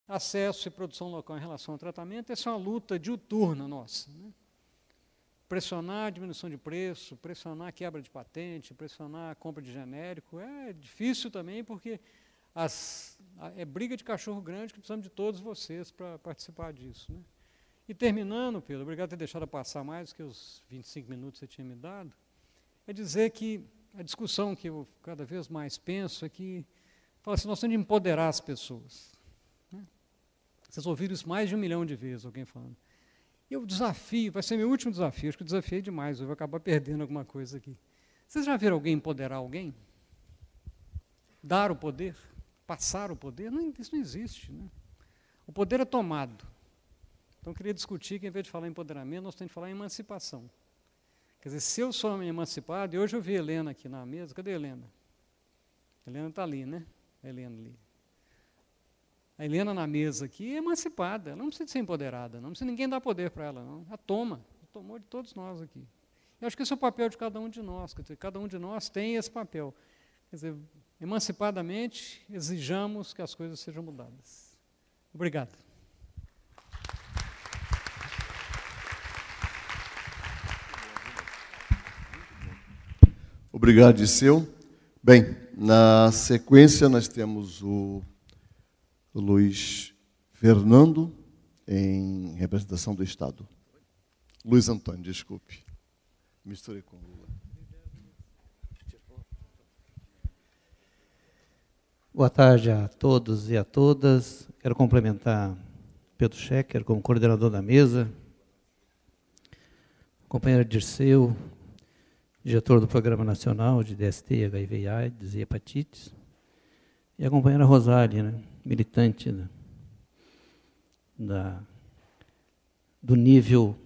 acesso e produção local em relação ao tratamento, essa é uma luta diuturna nossa, né? Pressionar a diminuição de preço, pressionar a quebra de patente, pressionar a compra de genérico, é difícil também, porque é briga de cachorro grande que precisamos de todos vocês para participar disso, né? E terminando, Pedro, obrigado por ter deixado passar mais do que os 25 minutos que você tinha me dado, é dizer que a discussão que eu cada vez mais penso é que, fala assim, nós temos de empoderar as pessoas, né? Vocês ouviram isso mais de 1 milhão de vezes, alguém falando. E o desafio, vai ser meu último desafio, acho que o desafio é demais, eu vou acabar perdendo alguma coisa aqui. Vocês já viram alguém empoderar alguém? Dar o poder? Passar o poder? Não, isso não existe, né? O poder é tomado. Então, eu queria discutir que, em vez de falar em empoderamento, nós temos que falar em emancipação. Quer dizer, se eu sou emancipado, e hoje eu vi a Helena aqui na mesa, cadê a Helena? A Helena está ali, né? A Helena ali. A Helena na mesa aqui é emancipada, ela não precisa ser empoderada, não precisa ninguém dar poder para ela, não. Ela tomou de todos nós aqui. Eu acho que esse é o papel de cada um de nós, quer dizer, cada um de nós tem esse papel. Quer dizer, emancipadamente, exijamos que as coisas sejam mudadas. Obrigado. Obrigado, Disseu. Bem, na sequência nós temos o Luiz Fernando, em representação do Estado. Luiz Antônio, desculpe. Misturei com o Lula. Boa tarde a todos e a todas. Quero complementar Pedro Schecker como coordenador da mesa, o companheiro Dirceu, diretor do Programa Nacional de DST, HIV, AIDS e Hepatites, e a companheira Rosália, né, militante do nível.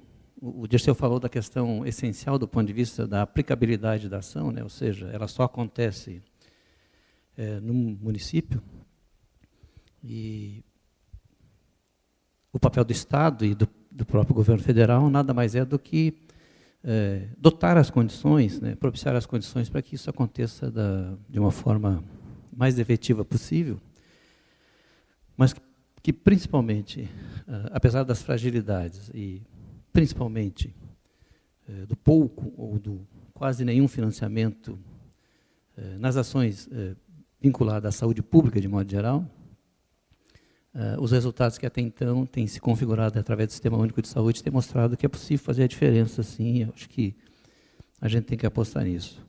O Dirceu falou da questão essencial do ponto de vista da aplicabilidade da ação, né, ou seja, ela só acontece no município, e o papel do Estado e do próprio governo federal nada mais é do que dotar as condições, né, propiciar as condições para que isso aconteça de uma forma mais efetiva possível, mas que principalmente, apesar das fragilidades e principalmente do pouco ou do quase nenhum financiamento nas ações vinculadas à saúde pública de modo geral, os resultados que até então têm se configurado através do Sistema Único de Saúde têm mostrado que é possível fazer a diferença, sim. Eu acho que a gente tem que apostar nisso.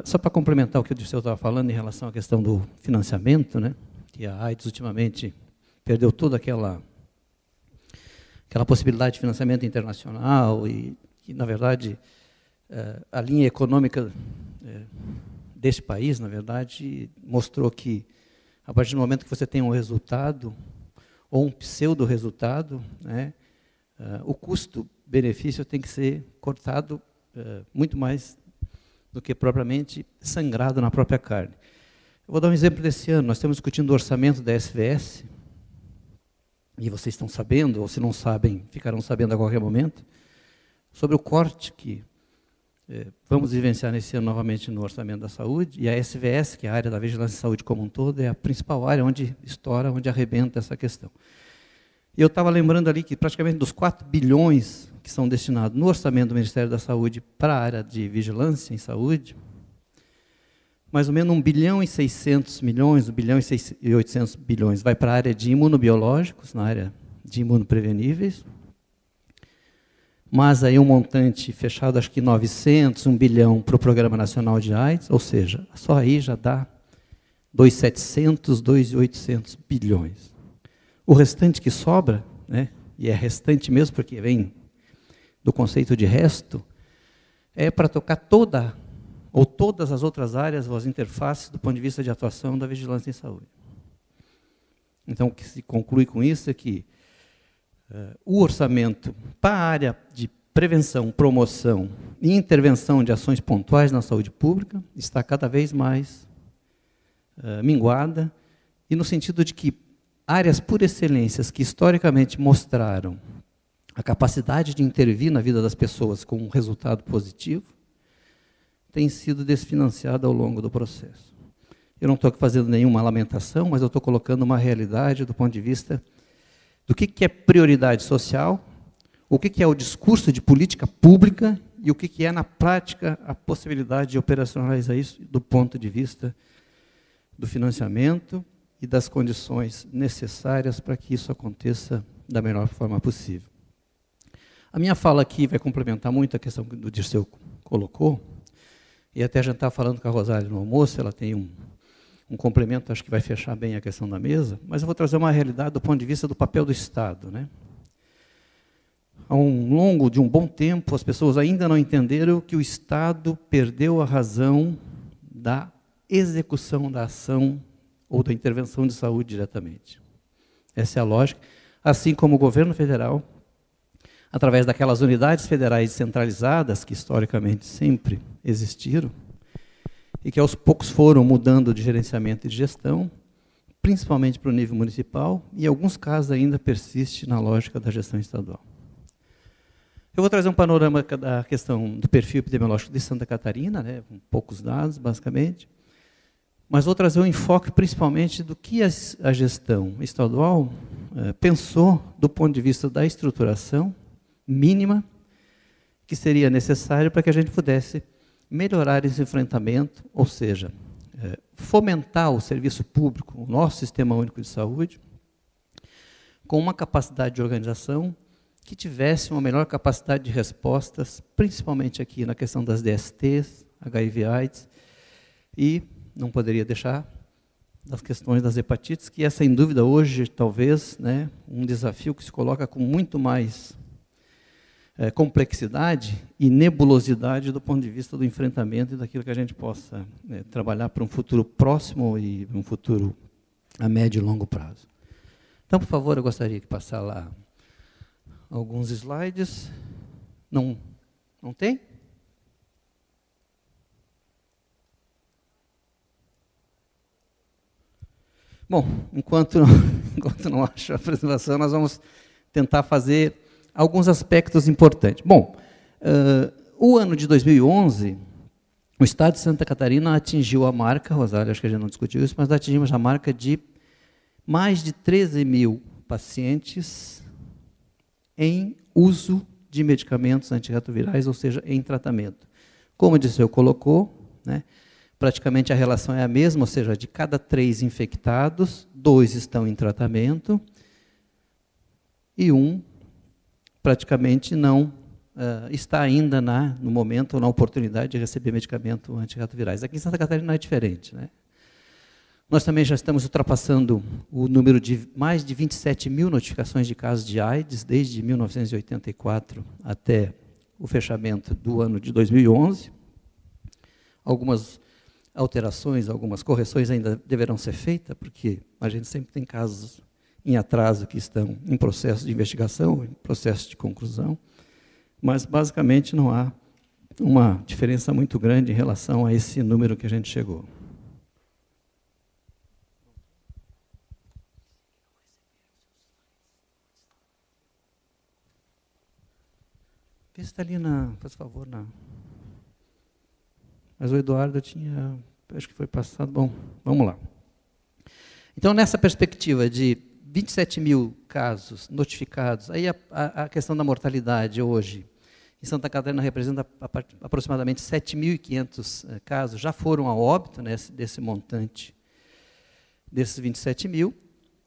Só para complementar o que o Dirceu estava falando em relação à questão do financiamento, né, que a AIDS ultimamente perdeu toda aquela possibilidade de financiamento internacional e que, na verdade, a linha econômica deste país, na verdade, mostrou que, a partir do momento que você tem um resultado, ou um pseudo-resultado, né, o custo-benefício tem que ser cortado muito mais do que propriamente sangrado na própria carne. Eu vou dar um exemplo desse ano. Nós estamos discutindo o orçamento da SVS, e vocês estão sabendo, ou se não sabem, ficarão sabendo a qualquer momento, sobre o corte que vamos vivenciar nesse ano novamente no orçamento da saúde, e a SVS, que é a área da vigilância em saúde como um todo, é a principal área onde estoura, onde arrebenta essa questão. E eu estava lembrando ali que praticamente dos 4 bilhões que são destinados no orçamento do Ministério da Saúde para a área de vigilância em saúde, mais ou menos 1 bilhão e 600 milhões, 1 bilhão e 800 bilhões vai para a área de imunobiológicos, na área de imunopreveníveis, mas aí um montante fechado, acho que 900, 1 bilhão para o Programa Nacional de AIDS, ou seja, só aí já dá 2.700, 2.800 bilhões. O restante que sobra, né, e é restante mesmo porque vem do conceito de resto, é para tocar toda ou todas as outras áreas ou as interfaces do ponto de vista de atuação da vigilância em saúde. Então, o que se conclui com isso é que o orçamento para a área de prevenção, promoção e intervenção de ações pontuais na saúde pública está cada vez mais minguada, e no sentido de que áreas por excelências que historicamente mostraram a capacidade de intervir na vida das pessoas com um resultado positivo, tem sido desfinanciada ao longo do processo. Eu não estou fazendo nenhuma lamentação, mas eu estou colocando uma realidade do ponto de vista do que é prioridade social, o que é o discurso de política pública e o que é, na prática, a possibilidade de operacionalizar isso do ponto de vista do financiamento e das condições necessárias para que isso aconteça da melhor forma possível. A minha fala aqui vai complementar muito a questão que o Dirceu colocou, e até já estava falando com a Rosália no almoço, ela tem um complemento, acho que vai fechar bem a questão da mesa, mas eu vou trazer uma realidade do ponto de vista do papel do Estado, né? Ao longo de um bom tempo, as pessoas ainda não entenderam que o Estado perdeu a razão da execução da ação ou da intervenção de saúde diretamente. Essa é a lógica. Assim como o governo federal, através daquelas unidades federais centralizadas, que historicamente sempre existiram, e que aos poucos foram mudando de gerenciamento e de gestão, principalmente para o nível municipal, e em alguns casos ainda persiste na lógica da gestão estadual. Eu vou trazer um panorama da questão do perfil epidemiológico de Santa Catarina, né, com poucos dados, basicamente, mas vou trazer um enfoque principalmente do que a gestão estadual pensou do ponto de vista da estruturação mínima que seria necessário para que a gente pudesse melhorar esse enfrentamento, ou seja, fomentar o serviço público, o nosso Sistema Único de Saúde, com uma capacidade de organização que tivesse uma melhor capacidade de respostas, principalmente aqui na questão das DSTs, HIV/AIDS, e não poderia deixar das questões das hepatites, que é, sem dúvida, hoje, talvez, né, um desafio que se coloca com muito mais complexidade e nebulosidade do ponto de vista do enfrentamento e daquilo que a gente possa trabalhar para um futuro próximo e um futuro a médio e longo prazo. Então, por favor, eu gostaria de passar lá alguns slides. Não tem? Bom, enquanto não acho a apresentação, nós vamos tentar fazer alguns aspectos importantes. Bom, o ano de 2011, o Estado de Santa Catarina atingiu a marca, Rosália, acho que a gente não discutiu isso, mas atingimos a marca de mais de 13 mil pacientes em uso de medicamentos antirretrovirais, ou seja, em tratamento. Como o Dirceu colocou, né, praticamente a relação é a mesma, ou seja, de cada 3 infectados, 2 estão em tratamento e 1 praticamente não está ainda no momento ou na oportunidade de receber medicamento antirretrovirais. Aqui em Santa Catarina não é diferente, né? Nós também já estamos ultrapassando o número de mais de 27 mil notificações de casos de AIDS desde 1984 até o fechamento do ano de 2011. Algumas alterações, algumas correções ainda deverão ser feitas, porque a gente sempre tem casos em atraso que estão em processo de investigação, em processo de conclusão, mas basicamente não há uma diferença muito grande em relação a esse número que a gente chegou. Vê se está ali faz favor, Mas o Eduardo tinha, acho que foi passado, bom, vamos lá. Então, nessa perspectiva de 27 mil casos notificados, aí a questão da mortalidade hoje, em Santa Catarina representa aproximadamente 7.500 casos, já foram a óbito, né, desse montante, desses 27 mil,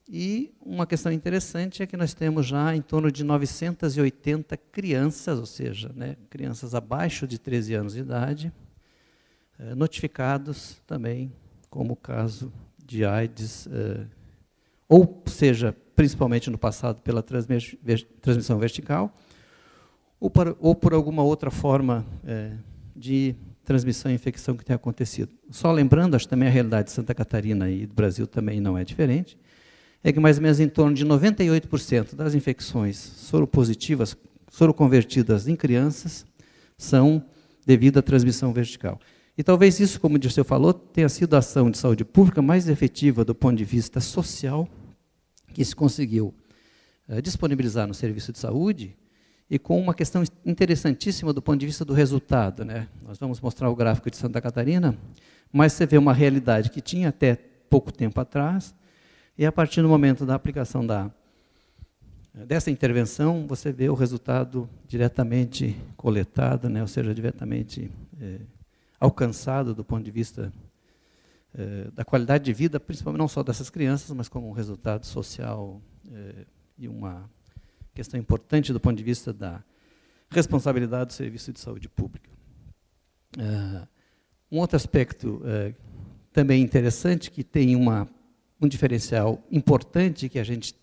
e uma questão interessante é que nós temos já em torno de 980 crianças, ou seja, né, crianças abaixo de 13 anos de idade, notificados também como caso de AIDS, ou seja, principalmente no passado pela transmissão vertical, ou por alguma outra forma de transmissão e infecção que tenha acontecido. Só lembrando, acho que também a realidade de Santa Catarina e do Brasil também não é diferente, é que mais ou menos em torno de 98% das infecções soropositivas, soroconvertidas em crianças, são devido à transmissão vertical. E talvez isso, como o Dirceu falou, tenha sido a ação de saúde pública mais efetiva do ponto de vista social que se conseguiu disponibilizar no serviço de saúde, e com uma questão interessantíssima do ponto de vista do resultado, né? Nós vamos mostrar o gráfico de Santa Catarina, mas você vê uma realidade que tinha até pouco tempo atrás, e a partir do momento da aplicação dessa intervenção, você vê o resultado diretamente coletado, né, ou seja, diretamente alcançado do ponto de vista da qualidade de vida, principalmente não só dessas crianças, mas como um resultado social e uma questão importante do ponto de vista da responsabilidade do serviço de saúde pública. Um outro aspecto também interessante, que tem um diferencial importante, que a gente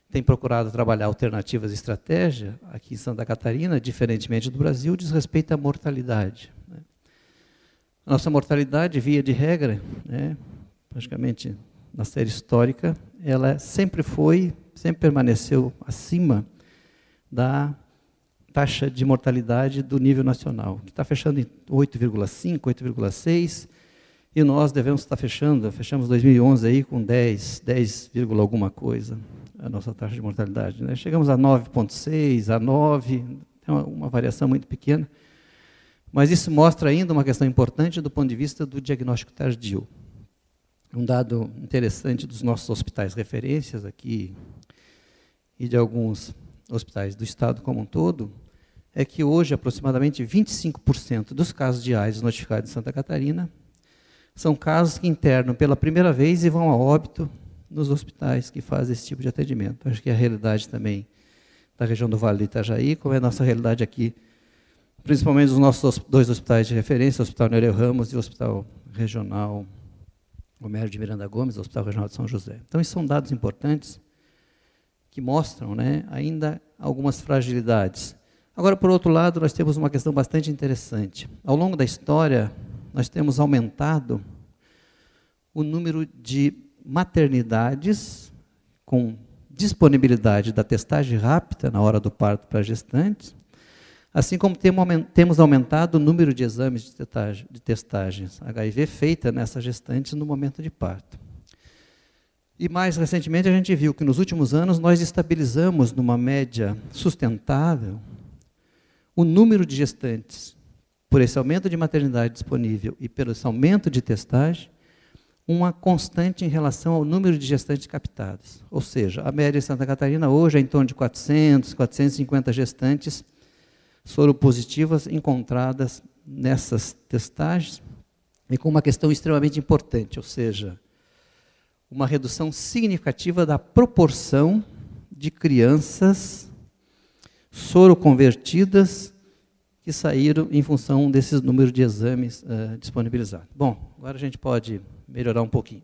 tem procurado trabalhar alternativas de estratégia aqui em Santa Catarina, diferentemente do Brasil, diz respeito à mortalidade. A nossa mortalidade, via de regra, praticamente na série histórica, ela sempre permaneceu acima da taxa de mortalidade do nível nacional, que está fechando em 8,5, 8,6, e nós devemos estar fechamos 2011 aí com 10, alguma coisa, a nossa taxa de mortalidade. Né? Chegamos a 9,6, a 9, é uma variação muito pequena, mas isso mostra ainda uma questão importante do ponto de vista do diagnóstico tardio. Um dado interessante dos nossos hospitais referências aqui, e de alguns hospitais do Estado como um todo, é que hoje aproximadamente 25% dos casos de AIDS notificados em Santa Catarina são casos que internam pela primeira vez e vão a óbito nos hospitais que fazem esse tipo de atendimento. Acho que é a realidade também da região do Vale do Itajaí, como é a nossa realidade aqui, principalmente os nossos 2 hospitais de referência, o Hospital Nereu Ramos e o Hospital Regional Homero de Miranda Gomes, o Hospital Regional de São José. Então, esses são dados importantes que mostram, né, ainda algumas fragilidades. Agora, por outro lado, nós temos uma questão bastante interessante. Ao longo da história, nós temos aumentado o número de maternidades com disponibilidade da testagem rápida na hora do parto para gestantes, assim como temos aumentado o número de exames de testagens HIV feita nessas gestantes no momento de parto. E mais recentemente a gente viu que nos últimos anos nós estabilizamos numa média sustentável o número de gestantes, por esse aumento de maternidade disponível e pelo esse aumento de testagem, uma constante em relação ao número de gestantes captadas. Ou seja, a média em Santa Catarina hoje é em torno de 400, 450 gestantes soropositivas encontradas nessas testagens, e com uma questão extremamente importante, ou seja, uma redução significativa da proporção de crianças soroconvertidas que saíram em função desses números de exames disponibilizados. Bom, agora a gente pode melhorar um pouquinho.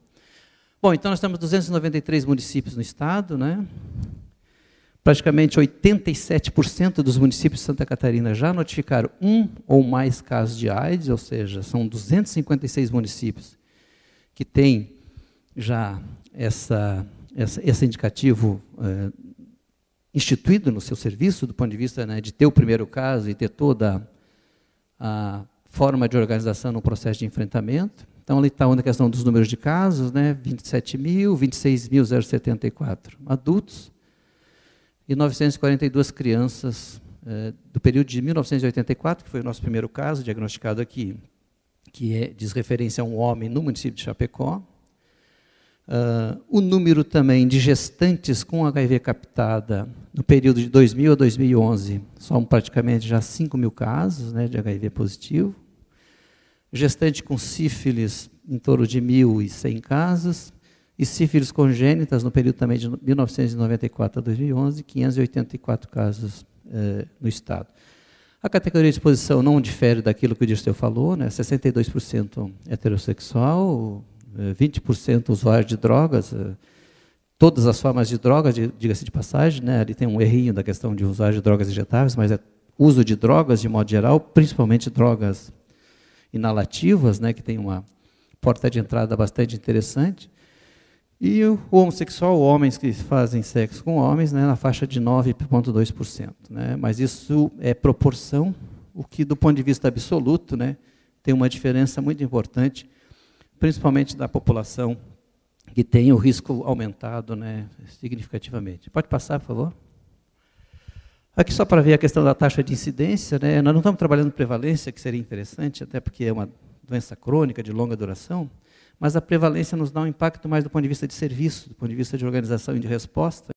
Bom, então nós temos 293 municípios no estado, né? Praticamente 87% dos municípios de Santa Catarina já notificaram um ou mais casos de AIDS, ou seja, são 256 municípios que têm já esse indicativo instituído no seu serviço, do ponto de vista, né, de ter o primeiro caso e ter toda a forma de organização no processo de enfrentamento. Então, ali está a questão dos números de casos, né, 26.074 adultos e 942 crianças do período de 1984, que foi o nosso primeiro caso diagnosticado aqui, que diz referência a um homem no município de Chapecó. O número também de gestantes com HIV captada no período de 2000 a 2011, são praticamente já 5.000 casos, né, de HIV positivo. Gestante com sífilis, em torno de 1.100 casos. E sífilis congênitas, no período também de 1994 a 2011, 584 casos no estado. A categoria de exposição não difere daquilo que o Dirceu falou, né, 62% heterossexual, 20% usuário de drogas, todas as formas de drogas, diga-se de passagem, né, ali tem um errinho da questão de usuário de drogas injetáveis, mas é uso de drogas de modo geral, principalmente drogas inalativas, né, que tem uma porta de entrada bastante interessante. E o homossexual, homens que fazem sexo com homens, né, na faixa de 9,2%. Né, mas isso é proporção, o que do ponto de vista absoluto, né, tem uma diferença muito importante, principalmente da população que tem o risco aumentado, né, significativamente. Pode passar, por favor? Aqui só para ver a questão da taxa de incidência, né, nós não estamos trabalhando prevalência, que seria interessante, até porque é uma doença crônica de longa duração, mas a prevalência nos dá um impacto mais do ponto de vista de serviço, do ponto de vista de organização e de resposta.